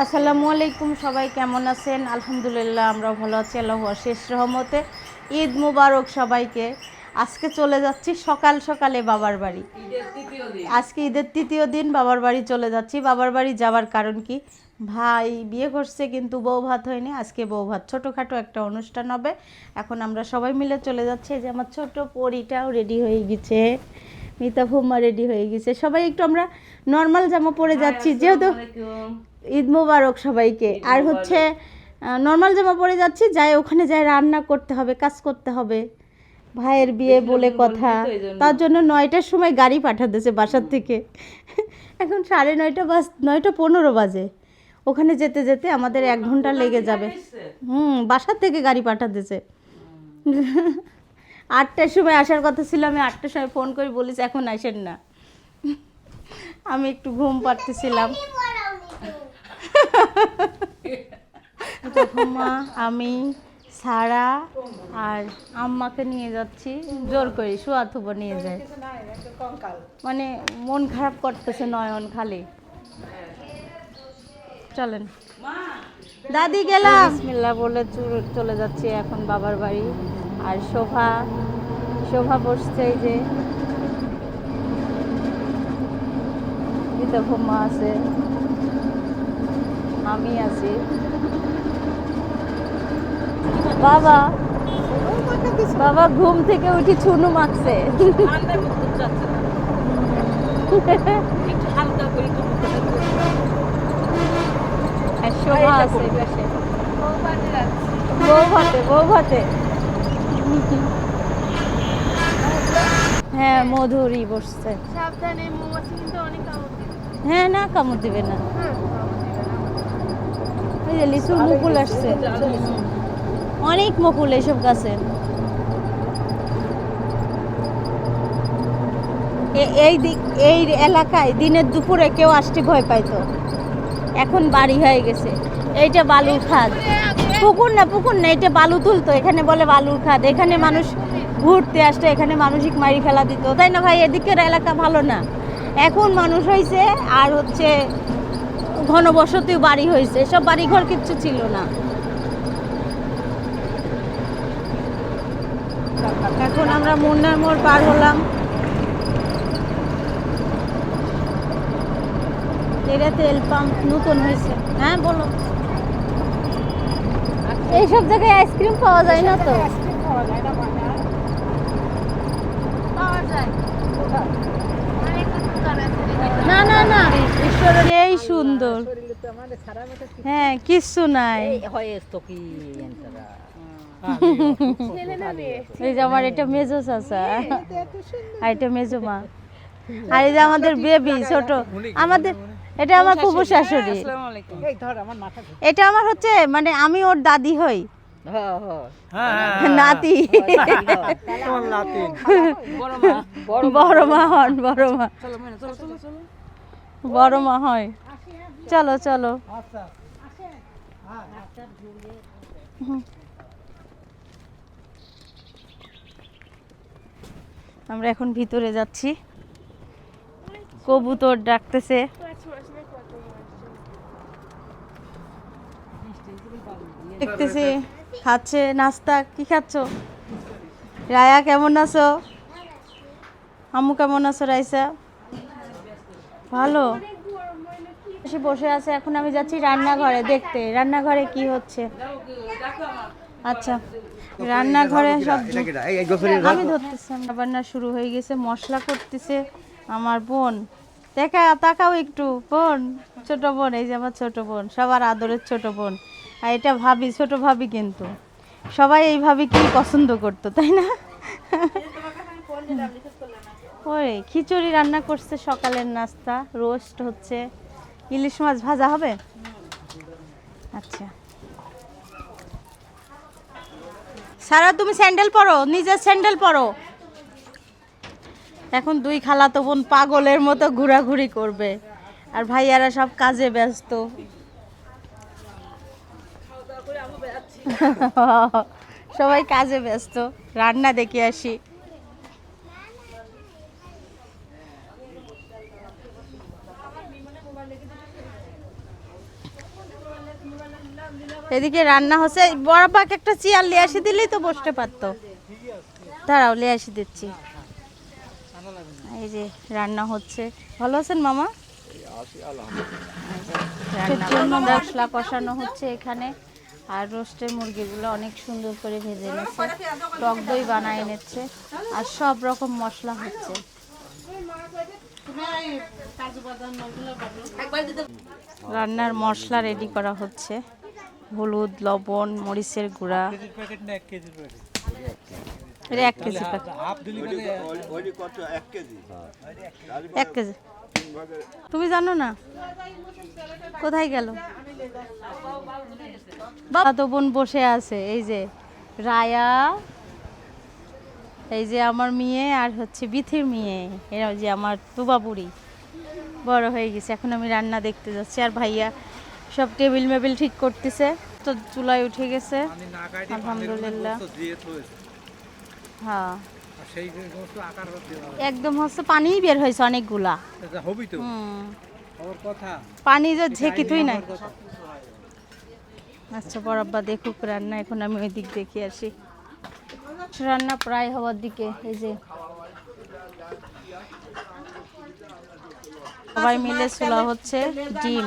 আসসালামু আলাইকুম, সবাই কেমন আছেন? আলহামদুলিল্লাহ, আমরা ভালো আছি আল্লাহর অশেষ রহমতে। ঈদ মুবারক সবাইকে। আজকে চলে যাচ্ছি সকাল সকালে বাবার বাড়ি। আজকে ঈদের তৃতীয় দিন বাবার বাড়ি চলে যাচ্ছি। বাবার বাড়ি যাওয়ার কারণ কি, ভাই বিয়ে করছে কিন্তু বউ ভাত হয়নি। আজকে বউ ভাত, ছোটোখাটো একটা অনুষ্ঠান হবে। এখন আমরা সবাই মিলে চলে যাচ্ছি। এই যে আমার ছোট পরিটাও রেডি হয়ে গেছে, মিতা ফুম্মা রেডি হয়ে গেছে। সবাই একটু আমরা নর্মাল জামা পরে যাচ্ছি, যেহেতু ঈদ মুবারক সবাইকে। আর হচ্ছে নর্মাল জামা পরে যাচ্ছি, যাই ওখানে যাই রান্না করতে হবে, কাজ করতে হবে। ভাইয়ের বিয়ে বলে কথা, তার জন্য 9টার সময় গাড়ি পাঠাতেছে বাসার থেকে। এখন 9:30 9:15 বাজে। ওখানে যেতে যেতে আমাদের 1 ঘন্টা লেগে যাবে। বাসার থেকে গাড়ি পাঠাতেছে। 8টার সময় আসার কথা ছিল, আমি 8টার সময় ফোন করে বলিস এখন আসেন না। আমি একটু ঘুম পাড়তেছিলাম। মা, আমি, সারা আর আম্মাকে নিয়ে যাচ্ছি। জোর করে শুয়াথুবো নিয়ে যায়, মানে মন খারাপ করতেছে নয়ন খালি। চলেন দাদি, গেলাম বিসমিল্লাহ বলে চলে যাচ্ছি এখন বাবার বাড়ি। আর শোভা বসছে, এই যে মা আছে, আমি আছি, বাবা বাবা ঘুম থেকে উঠে চুনু মাখছে। শোভা আছে বউ ভাতে। হ্যাঁ, মধুরই বসছে। হ্যাঁ, না কামড় দিবে না। এই যে লিচুর মুকুল আসছে, অনেক মুকুল এইসব গাছে। এই এলাকায় দিনের দুপুরে কেউ আসতে ভয় পাইতো, এখন বাড়ি হয়ে গেছে। এইটা বালুর খাদ, পুকুর না, এটা বালু তুলতো, এখানে বলে বালুর খাদ। এখানে মানুষ ঘুরতে আসতো, এখানে মানসিক মারি ফেলা দিত, তাই না ভাই? এদিকের এলাকা ভালো না, এখন মানুষ হয়েছে। আর হচ্ছে ঘনবসতি বাড়ি হয়েছে, সব বাড়িঘর কিচ্ছু ছিল না। এখন আমরা মুন্নার মোড় পার হলাম। এটা তেল পাম্প নতুন হয়েছে। হ্যাঁ বলো, এইসব জায়গায় আইসক্রিম পাওয়া যায় না তো? না এই সুন্দর। হ্যাঁ, কিচ্ছু নাই। এই যে আমার এটা মেজো চাচা, আর এটা মেজো মা, আর এই যে আমাদের বেবি ছোট, আমাদের এটা আমার ফুফু শাশুড়ি। এটা আমার হচ্ছে, মানে আমি ওর দাদি হই, নাতি। বড় মা হয়। চলো চলো, আমরা এখন ভিতরে যাচ্ছি। কবুতর ডাকতেছে। দেখতেছি খাচ্ছে নাস্তা। কি খাচ্ছ? রায়া কেমন আছো? আম্মু কেমন আছো? রাইসা ভালো। বসে আছে। এখন আমি যাচ্ছি রান্নাঘরে দেখতে, রান্নাঘরে কি হচ্ছে। আচ্ছা, রান্নাঘরে সব আমি ধরতেছি। রান্না শুরু হয়ে গেছে, মশলা করতেছে আমার বোন। তাকাও একটু, বোন, ছোট বোন। এই যে আমার ছোট বোন, সবার আদরের ছোট বোন। আর এটা ভাবি, ছোট ভাবি। কিন্তু সবাই এই ভাবি কি পছন্দ করতো, তাই না? ওই খিচুড়ি রান্না করছে, সকালের নাস্তা। রোস্ট হচ্ছে, ইলিশ মাছ ভাজা হবে। আচ্ছা, সারা তুমি স্যান্ডেল পরো, নিজের স্যান্ডেল পরো। এখন 2 খালাতো বোন পাগলের মতো ঘোরাঘুরি করবে, আর ভাইয়ারা সব কাজে ব্যস্ত। সবাই কাজে ব্যস্ত। রান্না দেখে আসি। এদিকে রান্না হচ্ছে। বড় পাক একটা চেয়ার নিয়ে আসি দিলেই তো বসতে পারতো। দাঁড়াও, নিয়ে আসি দিচ্ছি। এই যে রান্না হচ্ছে। ভালো আছেন মামা? রান্না মশলা কষানো হচ্ছে এখানে। আর রোস্টের মুরগিগুলো অনেক সুন্দর করে ভেজে নিচ্ছে, টক দই বানায় নিচ্ছে, আর সব রকম মশলা হচ্ছে। রান্নার মশলা রেডি করা হচ্ছে। হলুদ, লবণ, মরিচের গুঁড়া। এটা 1 কেজি প্যাকেট। 1 কেজি। তুমি জানো না? কোথায় গেল? বাবা তো বোন বসে আছে। এই যে রায়া, এই যে আমার মেয়ে, আর হচ্ছে বিথির মেয়ে। এরা যে আমার তুবা বুড়ি বড় হয়ে গেছে। এখন আমি রান্না দেখতে যাচ্ছি। আর ভাইয়া সব টেবিল মেবিল ঠিক করতেছে। তো চুলায় উঠে গেছে আলহামদুলিল্লাহ। হ্যাঁ, একদম হচ্ছে পানিই বের হয়েছে অনেকগুলা। পানি যে ঝেঁকি তুই নাই। আচ্ছা, বরাব্বা দেখুক রান্না। এখন আমি ওই দিক দেখে আসি। রান্না প্রায় হওয়ার দিকে। এই যে সবাই মিলে চুলা হচ্ছে। ডিম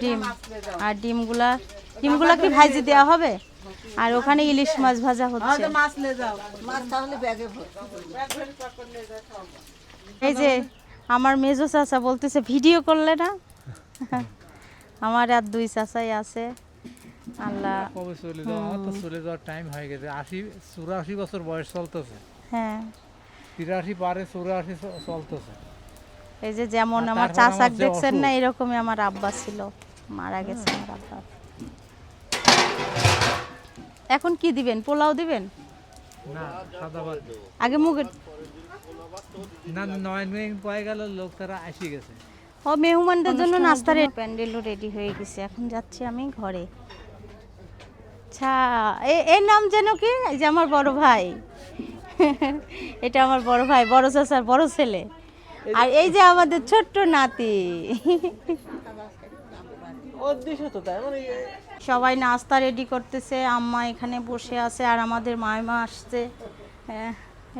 ডিম আর ডিমগুলা কি ভাজি দেওয়া হবে। আর ওখানে ইলিশ মাছ ভাজা হচ্ছে। এই যে আমার মেজো চাচা বলতেছে ভিডিও করলে না। আমার আর 2 চাচাই আছে। আল্লাহ কবে চলে যাওয়া, আমার তো চলে যাওয়ার টাইম হয়ে গেছে। 84 বছর বয়স চলতেছে। হ্যাঁ, 83 পারে 84 চলতেছে। এই যে যেমন আমার চাচাক দেখছেন না, এরকমই আমার আব্বা ছিল, মারা গেছে আমার আব্বা। এখন কি দিবেন? পোলাও দিবেন না, সাদা ভাত। আগে মুগের না, 9 মিনিট পরে গেল, লোক তারা আসি গেছে। ও মেহমানদের জন্য নাস্তার প্যান্ডেলও রেডি হয়ে গেছে। এখন যাচ্ছি আমি ঘরে। আচ্ছা, এর নাম যেন কি? এই যে আমার বড় ভাই। এটা আমার বড় ভাই, বড় চাচার বড় ছেলে। আর এই যে আমাদের ছোট্ট নাতি। সবাই নাস্তা রেডি করতেছে। আম্মা এখানে বসে আছে, আর আমাদের মাইমা আসছে।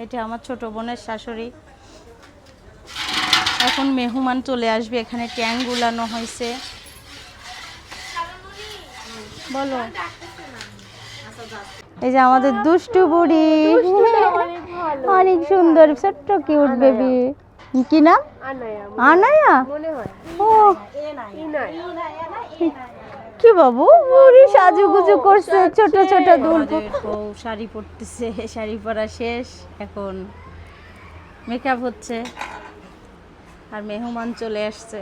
এটা আমার ছোট বোনের শাশুড়ি। এখন মেহমান চলে আসবে। এখানে ট্যাং গুলানো হয়েছে। বলো। এই যে আমাদের দুষ্টু বুড়ি, অনেক সুন্দর ছোট্ট কিউট বেবি। কি নাম? আনায়া। ও কি বাবু, বুড়ি সাজুগুজু করছে, ছোট ছোট দুল। শাড়ি পরতেছে, শাড়ি পরা শেষ। এখন মেকআপ হচ্ছে, আর মেহমান চলে আসছে।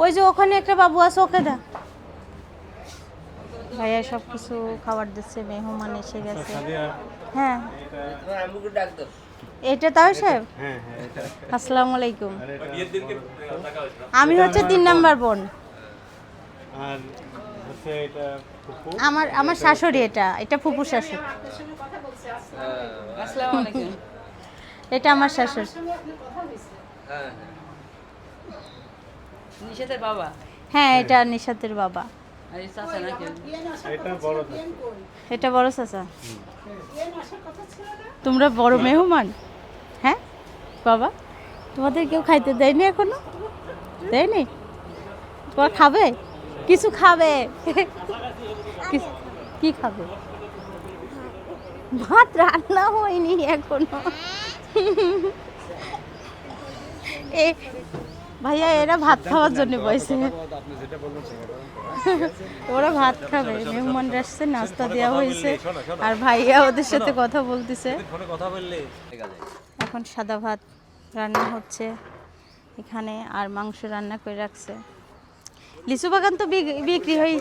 ওই যে ওখানে একটা বাবু আছে, ওকে দা। ভাইয়া সব কিছু খাবার দিচ্ছে। মেহমান এসে গেছে। হ্যাঁ, এটা তাও সাহেব। আসসালামু আলাইকুম। আমি হচ্ছে 3 নাম্বার বোন। আমার শাশুড়ি। এটা ফুপু শাশুড়ি। এটা আমার শাশুড়ি। নিশাতের বাবা। হ্যাঁ, এটা নিশাতের বাবা। এটা বড় চাচা। তোমরা বড় মেহমান। হ্যাঁ বাবা, তোমাদের কেউ খাইতে দেয়নি এখনো? দেয়নি? তোমরা খাবে? কিছু খাবে? কি খাবে? ভাত রান্না হয়নি এখনো। ভাইয়া এরা ভাত খাওয়ার জন্য বসে। ওরা ভাত খাবে। মেহমানরা আসছে, নাস্তা দেওয়া হয়েছে, আর ভাইয়া ওদের সাথে কথা বলতেছে। এখন সাদা ভাত রান্না হচ্ছে এখানে, আর মাংস রান্না করে রাখছে। লিচু বাগান তো বিক্রি হয়ে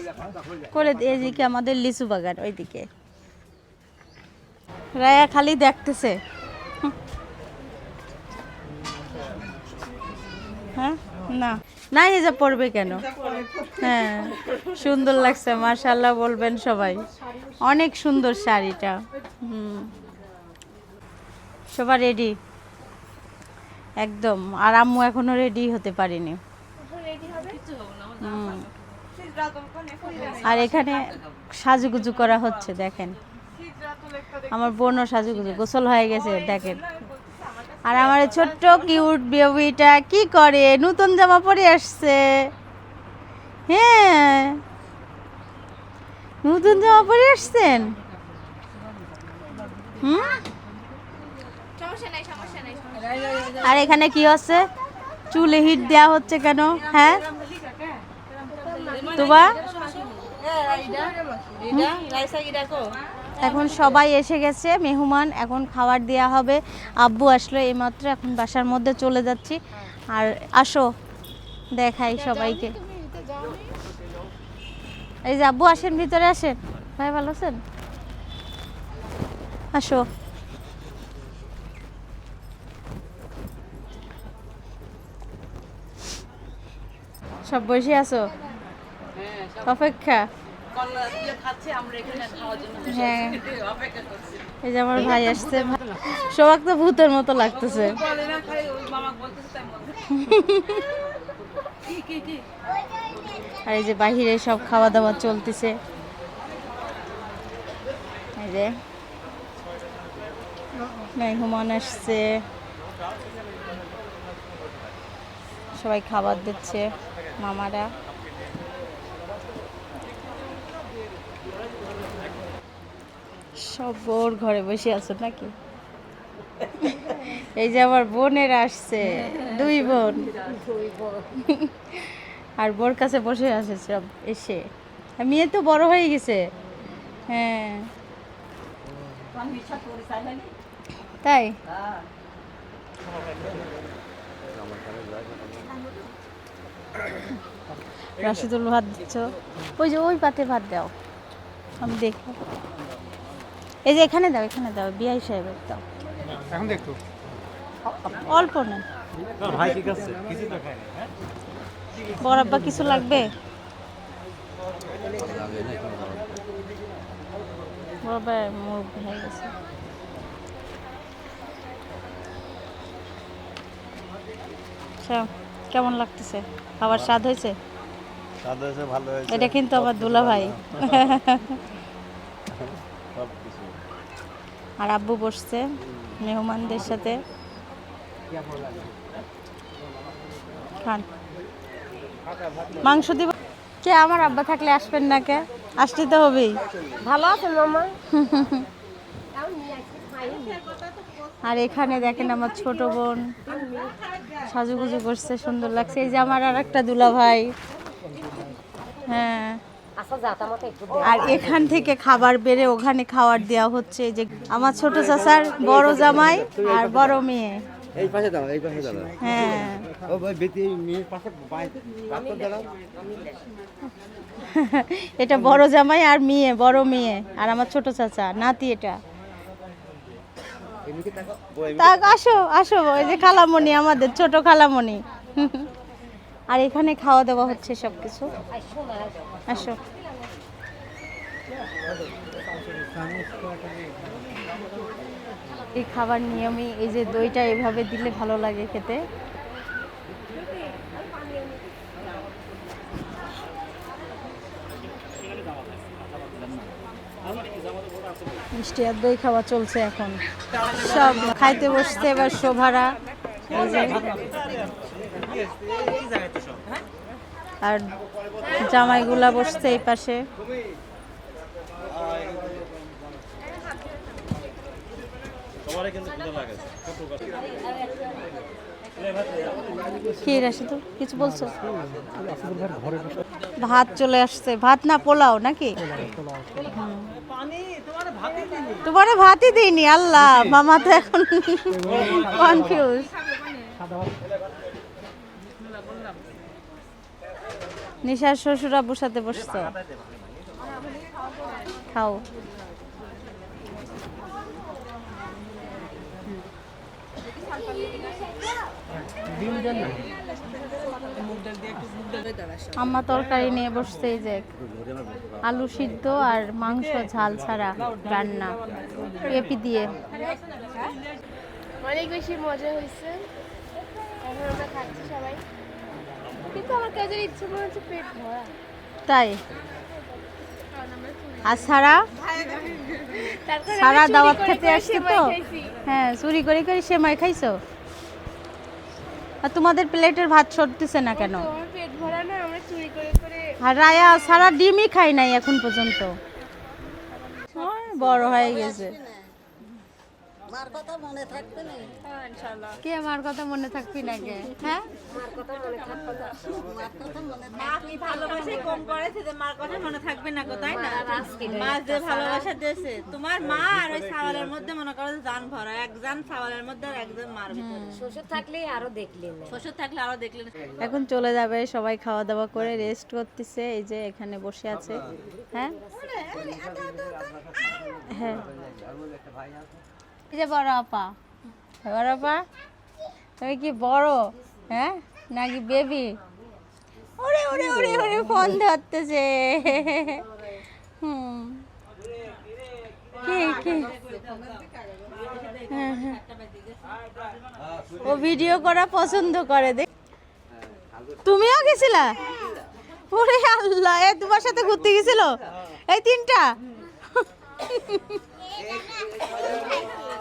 করে। এদিকে আমাদের লিচু বাগান, ওইদিকে রায়া খালি দেখতেছে। হ্যাঁ, না না হিজাব পরবে কেন? হ্যাঁ, সুন্দর লাগছে, মাশাআল্লাহ বলবেন সবাই। অনেক সুন্দর শাড়িটা। সবাই রেডি একদম। আর আম্মু এখনো রেডি হতে পারিনি। আর এখানে সাজুগুজু করা হচ্ছে, দেখেন আমার বোনও সাজুগুজু, গোসল হয়ে গেছে দেখেন। আর আমার এই ছোট্ট কিউট বেবিটা কি করে, নতুন জামা পরে আসছে। হ্যাঁ, নতুন জামা পরে আসছেন। আর এখানে কি হচ্ছে? চুলে হিট দেওয়া হচ্ছে কেন? হ্যাঁ তোবা, এখন সবাই এসে গেছে মেহমান, এখন খাবার দেওয়া হবে। আব্বু আসলো এইমাত্র, এখন বাসার মধ্যে চলে যাচ্ছি। আর আসো দেখাই সবাইকে। এই যে আব্বু আসেন, ভিতরে আসেন। ভাই ভালো আছেন? আসো। সব বসে আছো অপেক্ষা? হ্যাঁ, এই যে আমার ভাই আসছে। সবাক তো ভূতের মতো লাগতেছে। আর এই যে বাহিরে সব খাওয়া দাওয়া চলতেছে। এই যে মেহমান আসছে, সবাই খাবার দিচ্ছে মামারা। সব বোর ঘরে বসে আছো নাকি? এই যে আমার বোনের আসছে, 2 বোন। আর বোর কাছে বসে আছে সব এসে। মেয়ে তো বড় হয়ে গেছে। হ্যাঁ তাই। রাশিদুল ভাত দিচ্ছ? ওই যে ওই পাতে ভাত দাও, আমি দেখি। এই যে এখানে দাও, এখানে দাও, বিআই সাহেবের দাও। এখন দেখো অল্প না ভাই, ঠিক আছে, কিছু তো খাই না। বড় আব্বা কিছু লাগবে? বড় আব্বা মুরগি হয়ে গেছে। আচ্ছা, কেমন লাগতেছে? খাবার স্বাদ হয়েছে? স্বাদ হয়েছে, ভালো হয়েছে। এটা কিন্তু আমার দুলা ভাই। সবকিছু। আর আব্বু বসছে মেহমানদের সাথে। খান, মাংস দিব। কে আমার আব্বা থাকলে আসবেন না? কে আসতে তো হবেই। ভালো আছেন মামা? আর এখানে দেখেন আমার ছোট বোন সাজুগুজু করছে, সুন্দর লাগছে। এই যে আমার আর একটা দুলা ভাই। হ্যাঁ, আচ্ছা যাতা মতো একটু আর এখান থেকে খাবার বেড়ে ওখানে খাবার দেওয়া হচ্ছে। এই যে আমার ছোট চাচার বড় জামাই আর বড় মেয়ে। এই পাশে দাও, এই পাশে দাও। হ্যাঁ, ও ভাই বেটি মেয়ের পাশে পাথর দাও। এটা বড় জামাই আর মেয়ে, বড় মেয়ে আর আমার ছোট চাচা নাতি। এটা এমনি তাকো। বই তাক আসো আসো, এই যে খালামণি, আমাদের ছোট খালামণি। আর এখানে খাওয়া দাওয়া হচ্ছে সব কিছু। আসো। এই খাবার নিয়মই, এই যে দইটা এভাবে দিলে ভালো লাগে খেতে। মিষ্টি আর দই খাওয়া চলছে এখন। সব খাইতে বসছে এবার শোভারা। এই যে আর জামাইগুলা বসছে এই পাশে। কি রাশিদ কিছু বলছো? ভাত চলে আসছে। ভাত না পোলাও নাকি? তোমারে ভাতই দিইনি। আল্লাহ, মামা তো এখন কনফিউজ। নিশার শ্বশুর আব্বুর সাথে বসছো, খাও। আম্মা তরকারি নিয়ে বসছে, এই যে আলু সিদ্ধ আর মাংস ঝাল ছাড়া রান্না পেঁপি দিয়ে। অনেক বেশি মজা হয়েছে। এখন আমরা খাচ্ছি সবাই, কিন্তু আমার কাজের ইচ্ছে মনে হচ্ছে পেট ভরা। তাই আর সারা তারপর সারা আমি দাওয়াত চুরি করে খেতে করে আসছে সেমাই তো, খাইছি। হ্যাঁ চুরি করে করে সেমাই খাইছো। আর তোমাদের প্লেটের ভাত সরতেছে না কেন? তো আমার পেট ভরা না, আমরা চুরি করে করে। আর রায়া সারা ডিমই খাই নাই এখন পর্যন্ত, বড় হয়ে গেছে। কে মার কথা মনে থাকবি না কে? হ্যাঁ মা কি ভালোবাসে কম করেছে যে মার কথা মনে থাকবে না, তাই না? মা যে ভালোবাসা দিয়েছে তোমার মা আর ওই সাওয়ালের মধ্যে মনে করো যে জান ভরা, একজন সাওয়ালের মধ্যে আর একজন মার ভিতরে। শ্বশুর থাকলেই আরো দেখলেন না। শ্বশুর থাকলে আরো দেখলেন। এখন চলে যাবে, সবাই খাওয়া দাওয়া করে রেস্ট করতেছে, এই যে এখানে বসে আছে। হ্যাঁ হ্যাঁ এই যে বড় আপা, বড় আপা তুমি কি বড় হ্যাঁ নাকি বেবি? ওরে ওরে ওরে ওরে ফোন ধরতেছে। হুম কি কি হ্যাঁ হ্যাঁ ও ভিডিও করা পছন্দ করে। দেখ তুমিও গেছিলা? ওরে আল্লাহ, এ তোমার সাথে ঘুরতে গেছিল এই তিনটা?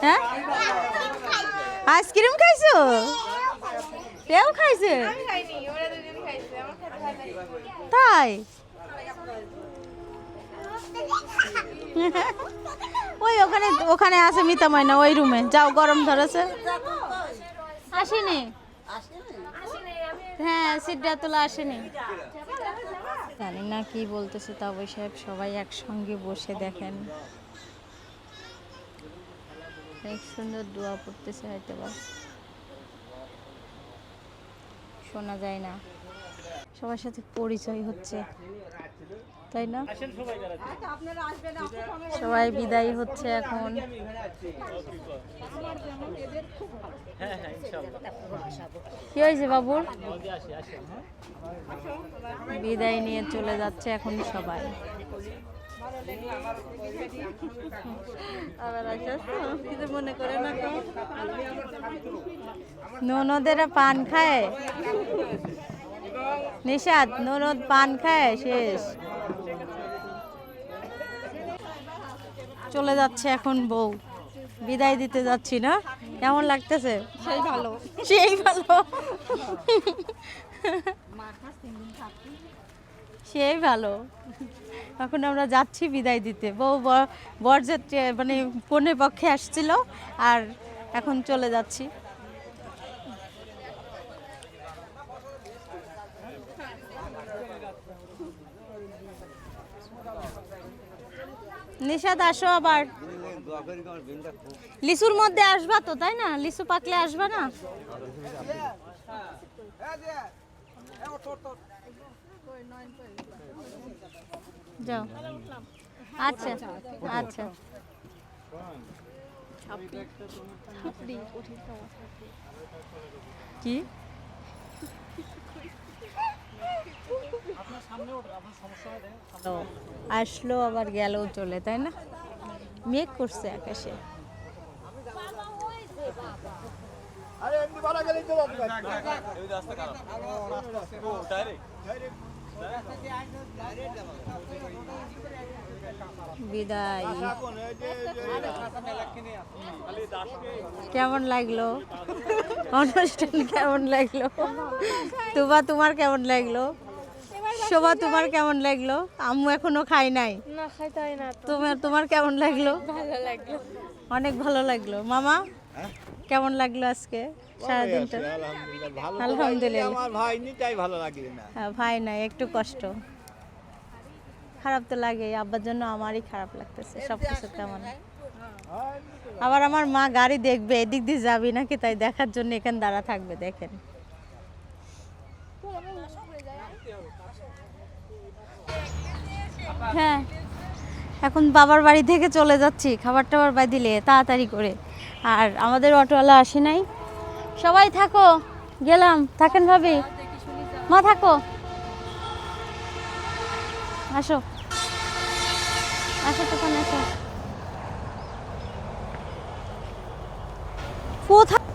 হ্যাঁ আইসক্রিম খাইছো? কেউ খাইছে খাইনি, ওরা দুজন খাইছে, আমার খেতে ভালো লাগে। তাই? ওই ওখানে ওখানে আছে মিতা ময়না, ওই রুমে যাও, গরম ধরেছে। আসেনি? হ্যাঁ সিদ্ধাতুল্লাহ আসেনি, জানি না কি বলতেছে। তবে সাহেব সবাই একসঙ্গে বসে দেখেন, অনেক সুন্দর দোয়া পড়তেছে, হয়তো বা শোনা যায় না। সবার সাথে পরিচয় হচ্ছে, তাই না? সবাই বিদায় হচ্ছে এখন। কি হয়েছে বাবুর? বিদায় নিয়ে চলে যাচ্ছে এখন সবাই। মনে করে না ননদেরা পান খায়, নিশাদ ননদ পান খায় শেষ। চলে যাচ্ছে এখন বউ, বিদায় দিতে যাচ্ছি না? কেমন লাগতেছে? সেই ভালো, সেই ভালো, সেই ভালো। এখন আমরা যাচ্ছি বিদায় দিতে। বউ বরযাত্রী মানে কনের পক্ষে আসছিল, আর এখন চলে যাচ্ছি। নিশাদ আসো আবার, লিচুর মধ্যে আসবা তো, তাই না? লিচু পাকলে আসবা না? যাও, আচ্ছা আচ্ছা। কি আসলো আবার গেল চলে, তাই না? মেঘ করছে আকাশে। বিদায়। কেমন লাগলো অনুষ্ঠান? কেমন লাগলো? তোমার কেমন লাগলো? শোভা তোমার কেমন লাগলো? আম্মু এখনো খাই নাই। না খাইতে হয় না তো। তোমার কেমন লাগলো? ভালো লাগলো। অনেক ভালো লাগলো। মামা কেমন লাগলো আজকে সারাদিনটা? আলহামদুলিল্লাহ। আমার ভাই নিতাই ভালো লাগে না। হ্যাঁ ভাই নাই, একটু কষ্ট, খারাপ তো লাগে। আব্বার জন্য আমারই খারাপ লাগতেছে সব কিছু কেমন। আবার আমার মা গাড়ি দেখবে, এদিক দিয়ে যাবি নাকি, তাই দেখার জন্য এখানে দাঁড়া থাকবে। দেখেন হ্যাঁ, এখন বাবার বাড়ি থেকে চলে যাচ্ছি, খাবার টাবার বাই দিলে তাড়াতাড়ি করে। আর আমাদের অটোওয়ালা আসে নাই, সবাই থাকো, গেলাম। থাকেন ভাবি, মা থাকো, আসো আসো তখন আসো। কোথায়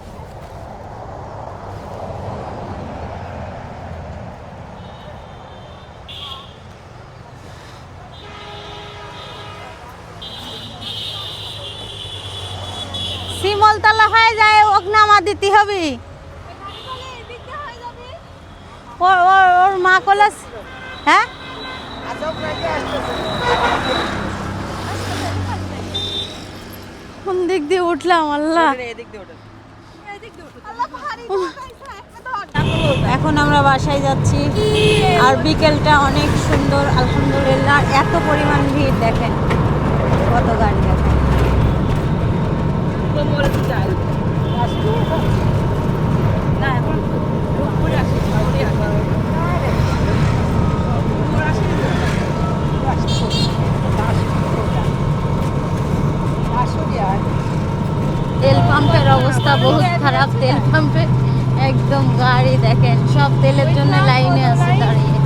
শিমলতলা হয়ে যায়, ওক নামা দিতে হবে। ওর মা কলেজ, হ্যাঁ কোন দিক দিয়ে উঠলাম আল্লাহ। এখন আমরা বাসায় যাচ্ছি, আর বিকেলটা অনেক সুন্দর আলহামদুলিল্লাহ। এত পরিমাণ ভিড় দেখেন, কত গাড়ি দেখেন। তেল পাম্পের অবস্থা বহুত খারাপ। তেল পাম্পে একদম গাড়ি দেখেন, সব তেলের জন্য লাইনে আছে দাঁড়িয়ে।